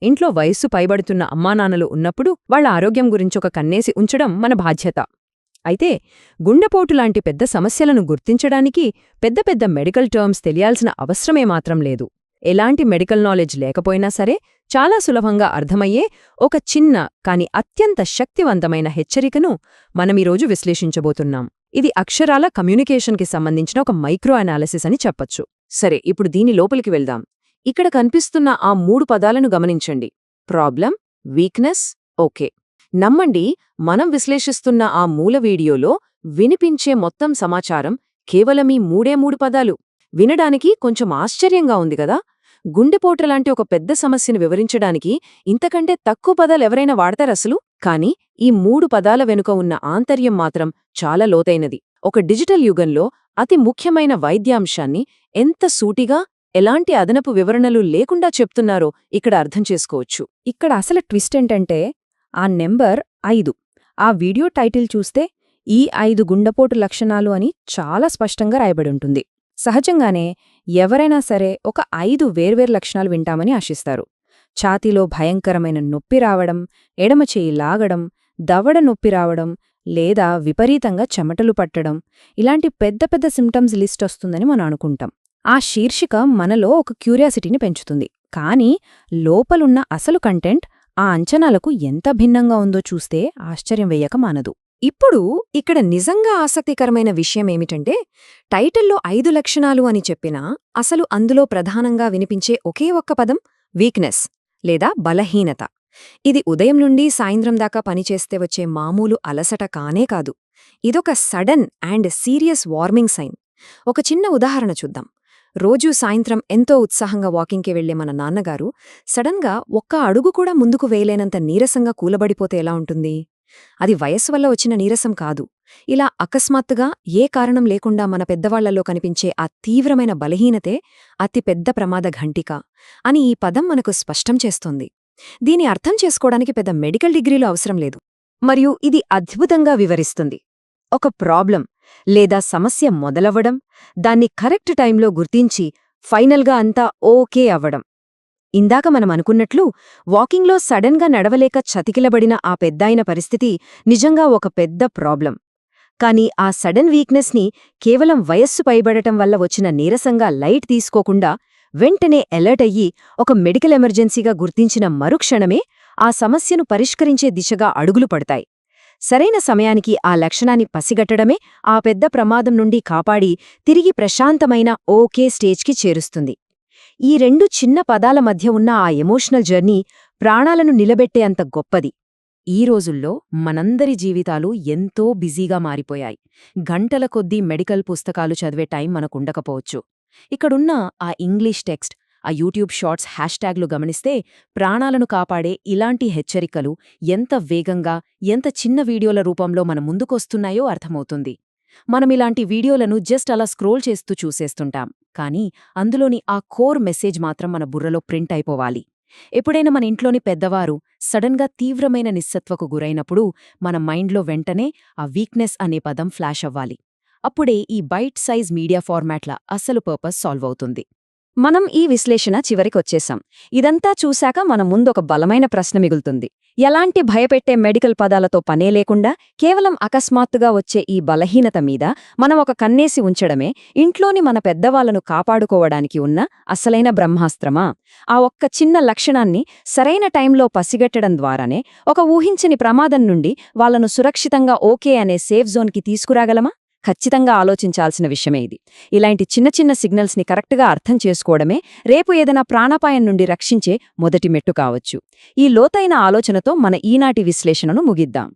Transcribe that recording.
ఇంట్లో వయస్సు పైబడుతున్న అమ్మానాన్నలు ఉన్నప్పుడు వాళ్ల ఆరోగ్యం గురించొక కన్నేసి ఉంచడం మన బాధ్యత. అయితే గుండెపోటులాంటి పెద్ద సమస్యలను గుర్తించడానికి పెద్ద పెద్ద మెడికల్ టర్మ్స్ తెలియాల్సిన అవసరమేమాత్రం లేదు. ఎలాంటి మెడికల్ నాలెడ్జ్ లేకపోయినా సరే చాలా సులభంగా అర్థమయ్యే ఒక చిన్న కాని అత్యంత శక్తివంతమైన హెచ్చరికను మనమీరోజు విశ్లేషించబోతున్నాం. ఇది అక్షరాల కమ్యూనికేషన్కి సంబంధించిన ఒక మైక్రో అనాలిసిస్ అని చెప్పొచ్చు. సరే, ఇప్పుడు దీని లోపలికి వెళ్దాం. ఇక్కడ కనిపిస్తున్న ఆ 3 పదాలను గమనించండి: ప్రాబ్లం, వీక్నెస్, ఓకే. నమ్మండి, మనం విశ్లేషిస్తున్న ఆ మూల వీడియోలో వినిపించే మొత్తం సమాచారం కేవలం ఈ 3 పదాలు. వినడానికి కొంచెం ఆశ్చర్యంగా ఉంది కదా? గుండెపోటులాంటి ఒక పెద్ద సమస్యను వివరించడానికి ఇంతకంటే తక్కువ పదాలెవరైనా వాడతారసలు? కానీ ఈ 3 పదాల వెనుక ఉన్న ఆంతర్యం మాత్రం చాలా లోతైనది. ఒక డిజిటల్ యుగంలో అతి ముఖ్యమైన వైద్యాంశాన్ని ఎంత సూటిగా, ఎలాంటి అదనపు వివరణలు లేకుండా చెప్తున్నారో ఇక్కడ అర్థం చేసుకోవచ్చు. ఇక్కడ అసలు ట్విస్ట్ ఏంటంటే ఆ నెంబర్ 5. ఆ వీడియో టైటిల్ చూస్తే ఈ 5 గుండెపోటు లక్షణాలు అని చాలా స్పష్టంగా రాయబడుంటుంది. సహజంగానే ఎవరైనా సరే ఒక 5 వేర్వేరు లక్షణాలు వింటామని ఆశిస్తారు. ఛాతీలో భయంకరమైన నొప్పి రావడం, ఎడమచేయి లాగడం, దవడ నొప్పి రావడం, లేదా విపరీతంగా చెమటలు పట్టడం, ఇలాంటి పెద్ద పెద్ద సిమ్టమ్స్ లిస్ట్ వస్తుందని మనం అనుకుంటాం. ఆ శీర్షిక మనలో ఒక క్యూరియాసిటీని పెంచుతుంది. కానీ లోపలున్న అసలు కంటెంట్ ఆ అంచనాలకు ఎంత భిన్నంగా ఉందో చూస్తే ఆశ్చర్యం వెయ్యక మానదు. ఇప్పుడు ఇక్కడ నిజంగా ఆసక్తికరమైన విషయమేమిటంటే, టైటిల్లో 5 లక్షణాలు అని చెప్పినా అసలు అందులో ప్రధానంగా వినిపించే ఒకే ఒక్క పదం వీక్నెస్ లేదా బలహీనత. ఇది ఉదయం నుండి సాయంత్రం దాకా పనిచేస్తే వచ్చే మామూలు అలసట కానే కాదు. ఇదొక sudden and serious warming sign. ఒక చిన్న ఉదాహరణ చూద్దాం. రోజూ సాయంత్రం ఎంతో ఉత్సాహంగా వాకింగ్కి వెళ్లే మన నాన్నగారు సడన్గా ఒక్క అడుగు కూడా ముందుకు వేయలేనంత నీరసంగా కూలబడిపోతే ఎలా ఉంటుంది? అది వయస్సు వల్ల వచ్చిన నీరసం కాదు. ఇలా అకస్మాత్తుగా ఏ కారణం లేకుండా మన పెద్దవాళ్లలో కనిపించే ఆ తీవ్రమైన బలహీనతే అతి పెద్ద ప్రమాద ఘంటిక అని ఈ పదం మనకు స్పష్టం చేస్తోంది. దీని అర్థం చేసుకోవడానికి పెద్ద మెడికల్ డిగ్రీలు అవసరం లేదు. మరియు ఇది అద్భుతంగా వివరిస్తుంది. ఒక ప్రాబ్లం లేదా సమస్య మొదలవ్వడం, దాన్ని కరెక్ట్ టైంలో గుర్తించి ఫైనల్గా అంతా ఓకే అవ్వడం. ఇందాక మనం అనుకున్నట్లు వాకింగ్లో సడన్గా నడవలేక చతికిలబడిన ఆ పెద్దాయన పరిస్థితి నిజంగా ఒక పెద్ద ప్రాబ్లం. కానీ ఆ సడన్ వీక్నెస్ని కేవలం వయస్సు పైబడటం వల్ల వచ్చిన నీరసంగా లైట్ తీసుకోకుండా వెంటనే అలర్ట్ అయ్యి ఒక మెడికల్ ఎమర్జెన్సీగా గుర్తించిన మరుక్షణమే ఆ సమస్యను పరిష్కరించే దిశగా అడుగులు పడతాయి. సరైన సమయానికి ఆ లక్షణాన్ని పసిగట్టడమే ఆ పెద్ద ప్రమాదం నుండి కాపాడి తిరిగి ప్రశాంతమైన ఓకే స్టేజ్కి చేరుస్తుంది. ఈ 2 చిన్న పదాల మధ్య ఉన్న ఆ ఎమోషనల్ జర్నీ ప్రాణాలను నిలబెట్టే అంత గొప్పది. ఈ రోజుల్లో మనందరి జీవితాలు ఎంతో బిజీగా మారిపోయాయి. గంటల కొద్దీ మెడికల్ పుస్తకాలు చదివే టైం మనకుండకపోవచ్చు. ఇక్కడున్న ఆ ఇంగ్లీష్ టెక్స్ట్, ఆ యూట్యూబ్ షార్ట్స్ హ్యాష్ట్యాగ్లు గమనిస్తే ప్రాణాలను కాపాడే ఇలాంటి హెచ్చరికలు ఎంత వేగంగా, ఎంత చిన్న వీడియోల రూపంలో మన ముందుకొస్తున్నాయో అర్థమవుతుంది. మనమిలాంటి వీడియోలను జస్ట్ అలా స్క్రోల్ చేస్తూ చూసేస్తుంటాం. కానీ అందులోని ఆ కోర్ మెసేజ్ మాత్రం మన బుర్రలో ప్రింట్ అయిపోవాలి. ఎప్పుడైనా మన ఇంట్లోని పెద్దవారు సడన్గా తీవ్రమైన నిస్సత్వకు గురైనప్పుడు మన మైండ్లో వెంటనే ఆ వీక్నెస్ అనే పదం ఫ్లాష్ అవ్వాలి. అప్పుడే ఈ బైట్ సైజ్ మీడియా ఫార్మాట్ల అసలు పర్పస్ సాల్వ్ అవుతుంది. మనం ఈ విశ్లేషణ చివరికొచ్చేశాం. ఇదంతా చూశాక మన ముందొక బలమైన ప్రశ్న మిగులుతుంది. ఎలాంటి భయపెట్టే మెడికల్ పదాలతో పనే లేకుండా కేవలం అకస్మాత్తుగా వచ్చే ఈ బలహీనత మీద మనం ఒక కన్నేసి ఉంచడమే ఇంట్లోని మన పెద్దవాళ్లను కాపాడుకోవడానికి ఉన్న అసలైన బ్రహ్మాస్త్రమా? ఆ ఒక్క చిన్న లక్షణాన్ని సరైన టైంలో పసిగట్టడం ద్వారానే ఒక ఊహించని ప్రమాదం నుండి వాళ్లను సురక్షితంగా ఓకే అనే సేఫ్ జోన్కి తీసుకురాగలమా? ఖచ్చితంగా ఆలోచించాల్సిన విషయమే ఇది. ఇలాంటి చిన్న చిన్న సిగ్నల్స్ని కరెక్ట్గా అర్థం చేసుకోవడమే రేపు ఏదైనా ప్రాణాపాయం నుండి రక్షించే మొదటి మెట్టు కావచ్చు. ఈ లోతైన ఆలోచనతో మన ఈనాటి విశ్లేషణను ముగిద్దాం.